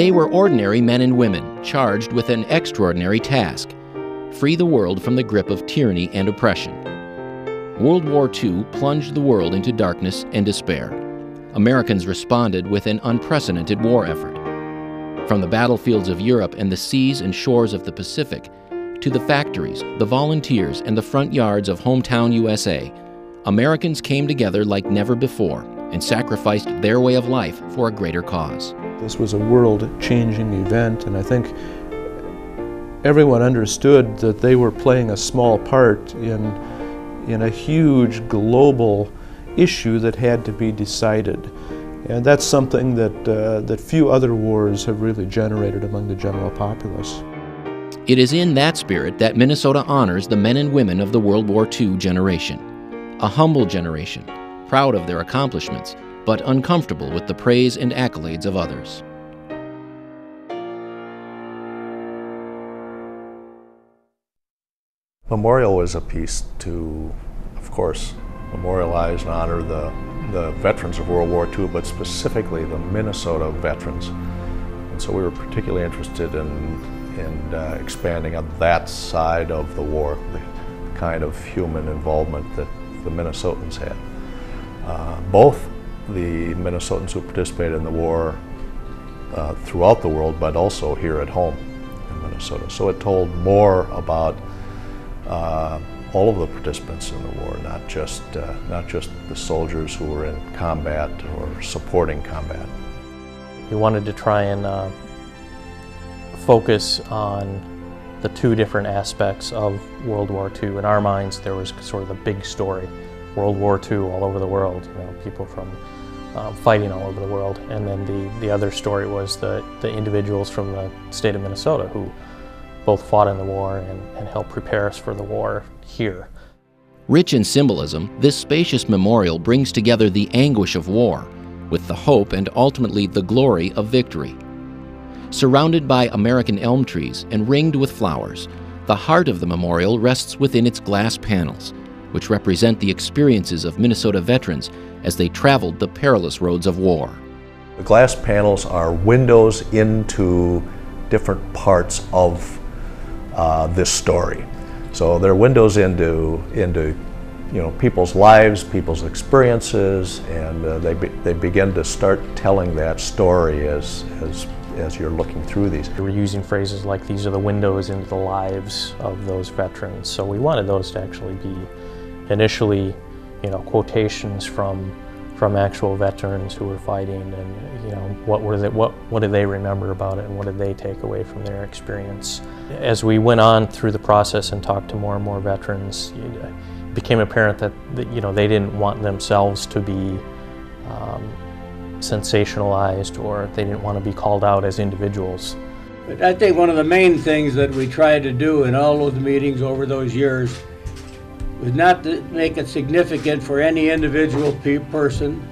They were ordinary men and women charged with an extraordinary task: free the world from the grip of tyranny and oppression. World War II plunged the world into darkness and despair. Americans responded with an unprecedented war effort. From the battlefields of Europe and the seas and shores of the Pacific, to the factories, the volunteers, and the front yards of hometown USA, Americans came together like never before and sacrificed their way of life for a greater cause. This was a world-changing event, and I think everyone understood that they were playing a small part in a huge global issue that had to be decided. And that's something that few other wars have really generated among the general populace. It is in that spirit that Minnesota honors the men and women of the World War II generation. A humble generation, proud of their accomplishments, but uncomfortable with the praise and accolades of others. Memorial was a piece to, of course, memorialize and honor the veterans of World War II, but specifically the Minnesota veterans. And so we were particularly interested in expanding on that side of the war, the kind of human involvement that the Minnesotans had. Both the Minnesotans who participated in the war throughout the world, but also here at home in Minnesota. So it told more about all of the participants in the war, not just the soldiers who were in combat or supporting combat. We wanted to try and focus on the two different aspects of World War II. In our minds, there was sort of the big story, World War II all over the world, people from fighting all over the world. And then the other story was the individuals from the state of Minnesota who both fought in the war and helped prepare us for the war here. Rich in symbolism, this spacious memorial brings together the anguish of war with the hope and ultimately the glory of victory. Surrounded by American elm trees and ringed with flowers, the heart of the memorial rests within its glass panels, which represent the experiences of Minnesota veterans as they traveled the perilous roads of war. The glass panels are windows into different parts of this story. So they're windows into people's lives, people's experiences, and they begin to start telling that story as you're looking through these. We were using phrases like, these are the windows into the lives of those veterans. So we wanted those to actually be initially, quotations from actual veterans who were fighting, and what did they remember about it, and what did they take away from their experience. As we went on through the process and talked to more and more veterans, it became apparent that they didn't want themselves to be sensationalized, or they didn't want to be called out as individuals. But I think one of the main things that we tried to do in all those meetings over those years was not to make it significant for any individual person,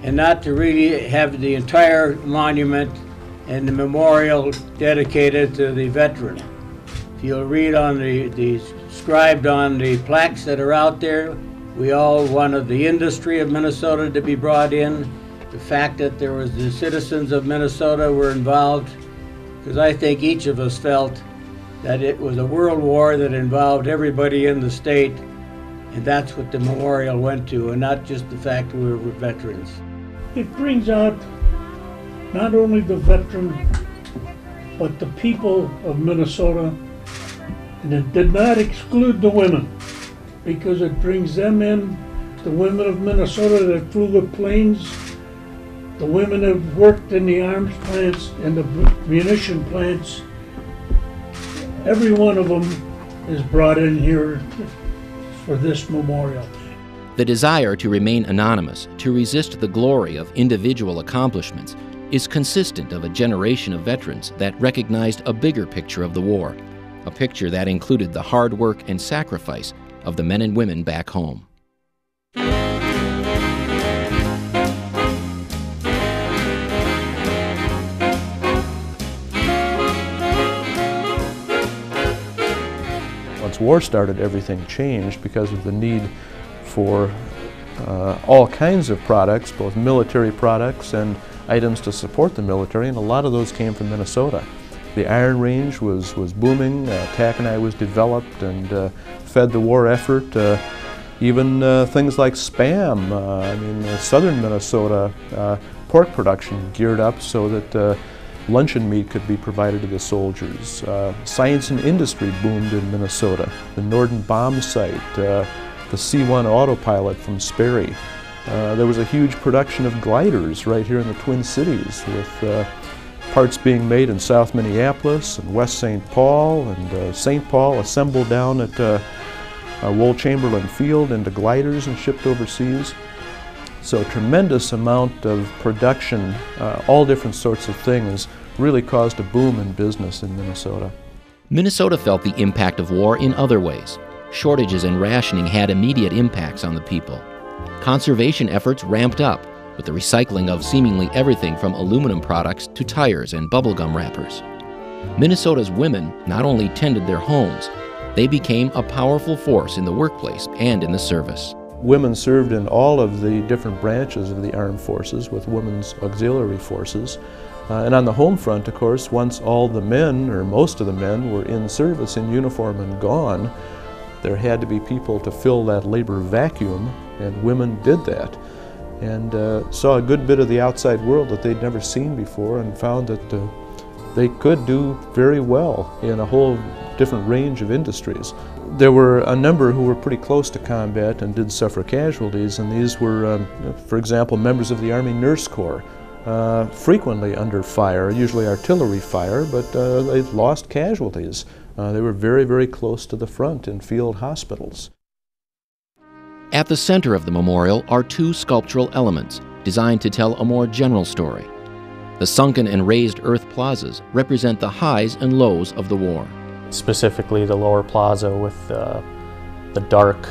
and not to really have the entire monument and the memorial dedicated to the veteran. If you'll read on the scribed on the plaques that are out there, we all wanted the industry of Minnesota to be brought in, the fact that there was the citizens of Minnesota were involved, because I think each of us felt that it was a world war that involved everybody in the state, and that's what the memorial went to, and not just the fact we were veterans. It brings out not only the veteran, but the people of Minnesota, and it did not exclude the women, because it brings them in, the women of Minnesota that flew the planes, the women that worked in the arms plants and the munition plants. Every one of them is brought in here for this memorial. The desire to remain anonymous, to resist the glory of individual accomplishments, is consistent of a generation of veterans that recognized a bigger picture of the war, a picture that included the hard work and sacrifice of the men and women back home. Once war started, everything changed because of the need for all kinds of products, both military products and items to support the military, and a lot of those came from Minnesota. The Iron Range was booming, taconite was developed and fed the war effort. Even things like Spam, southern Minnesota pork production geared up so that luncheon meat could be provided to the soldiers. Science and industry boomed in Minnesota. The Norden bomb site, the C-1 autopilot from Sperry. There was a huge production of gliders right here in the Twin Cities, with parts being made in South Minneapolis and West St. Paul, and St. Paul assembled down at Wool Chamberlain Field into gliders and shipped overseas. So a tremendous amount of production, all different sorts of things, really caused a boom in business in Minnesota. Minnesota felt the impact of war in other ways. Shortages and rationing had immediate impacts on the people. Conservation efforts ramped up, with the recycling of seemingly everything from aluminum products to tires and bubblegum wrappers. Minnesota's women not only tended their homes, they became a powerful force in the workplace and in the service. Women served in all of the different branches of the armed forces with women's auxiliary forces. And on the home front, of course, once all the men, or most of the men, were in service in uniform and gone, there had to be people to fill that labor vacuum, and women did that. And saw a good bit of the outside world that they'd never seen before, and found that they could do very well in a whole different range of industries. There were a number who were pretty close to combat and did suffer casualties, and these were, for example, members of the Army Nurse Corps, frequently under fire, usually artillery fire, but they lost casualties. They were very, very close to the front in field hospitals. At the center of the memorial are two sculptural elements designed to tell a more general story. The sunken and raised earth plazas represent the highs and lows of the war. Specifically the lower plaza with the dark,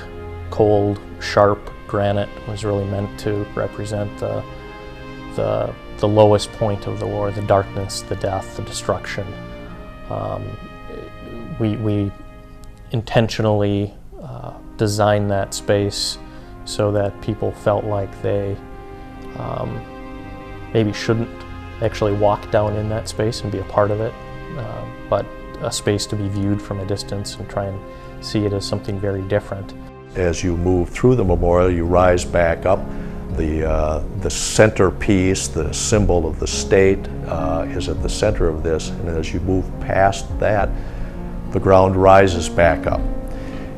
cold, sharp granite was really meant to represent the lowest point of the war, the darkness, the death, the destruction. We intentionally designed that space so that people felt like they maybe shouldn't actually walk down in that space and be a part of it, but a space to be viewed from a distance and try and see it as something very different. As you move through the memorial, you rise back up. The centerpiece, the symbol of the state, is at the center of this, and as you move past that, the ground rises back up.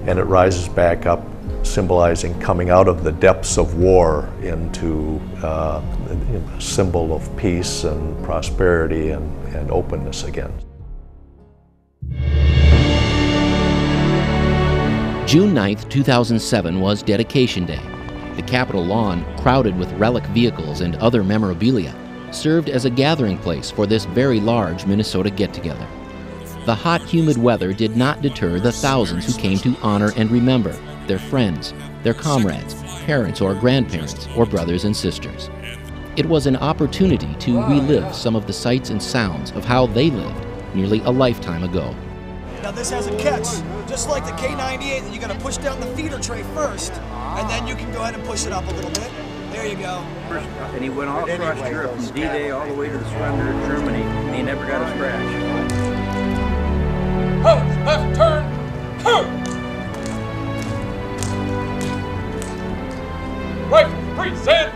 And it rises back up, symbolizing coming out of the depths of war into a symbol of peace and prosperity and openness again. June 9th, 2007 was Dedication Day. The Capitol lawn, crowded with relic vehicles and other memorabilia, served as a gathering place for this very large Minnesota get-together. The hot, humid weather did not deter the thousands who came to honor and remember their friends, their comrades, parents or grandparents, or brothers and sisters. It was an opportunity to relive some of the sights and sounds of how they lived nearly a lifetime ago. Now this has a catch. Just like the K98, you gotta push down the feeder tray first, and then you can go ahead and push it up a little bit. There you go. And he went all across Europe from D-Day all the way to the surrender of Germany, and he never got a scratch. Left turn! Right, present!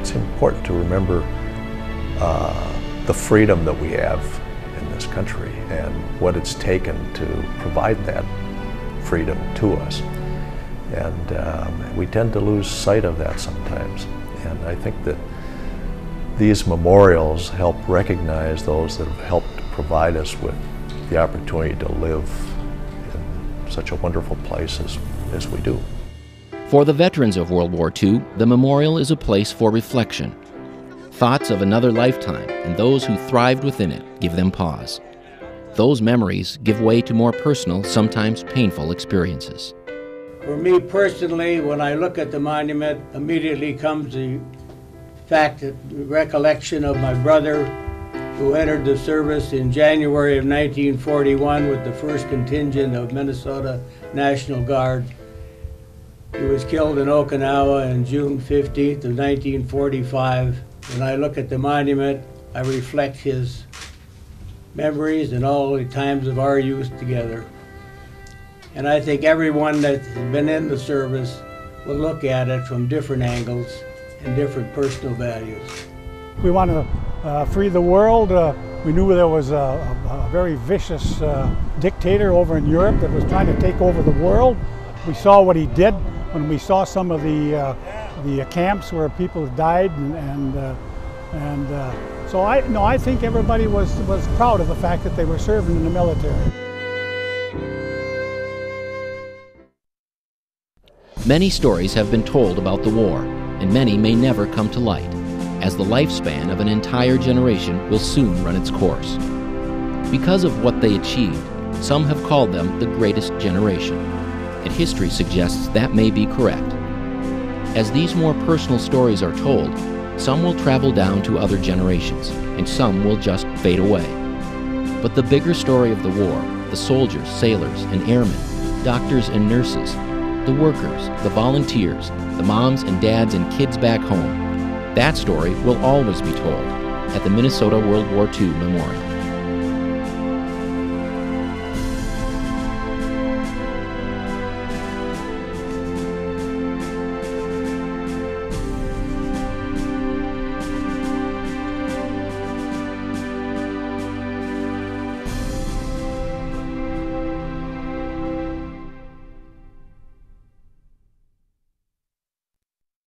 It's important to remember the freedom that we have in this country and what it's taken to provide that freedom to us. And we tend to lose sight of that sometimes. And I think that these memorials help recognize those that have helped provide us with the opportunity to live in such a wonderful place as we do. For the veterans of World War II, the memorial is a place for reflection. Thoughts of another lifetime and those who thrived within it give them pause. Those memories give way to more personal, sometimes painful experiences. For me personally, when I look at the monument, immediately comes the fact that the recollection of my brother who entered the service in January of 1941 with the 1st contingent of Minnesota National Guard. He was killed in Okinawa on June 15th of 1945. When I look at the monument, I reflect his memories and all the times of our youth together. And I think everyone that has been in the service will look at it from different angles and different personal values. We want to free the world. We knew there was a very vicious dictator over in Europe that was trying to take over the world. We saw what he did when we saw some of the camps where people died, so I think everybody was proud of the fact that they were serving in the military. Many stories have been told about the war, and many may never come to light, as the lifespan of an entire generation will soon run its course. Because of what they achieved, some have called them the greatest generation, and history suggests that may be correct. As these more personal stories are told, some will travel down to other generations, and some will just fade away. But the bigger story of the war, the soldiers, sailors, and airmen, doctors and nurses, the workers, the volunteers, the moms and dads and kids back home, that story will always be told at the Minnesota World War II Memorial.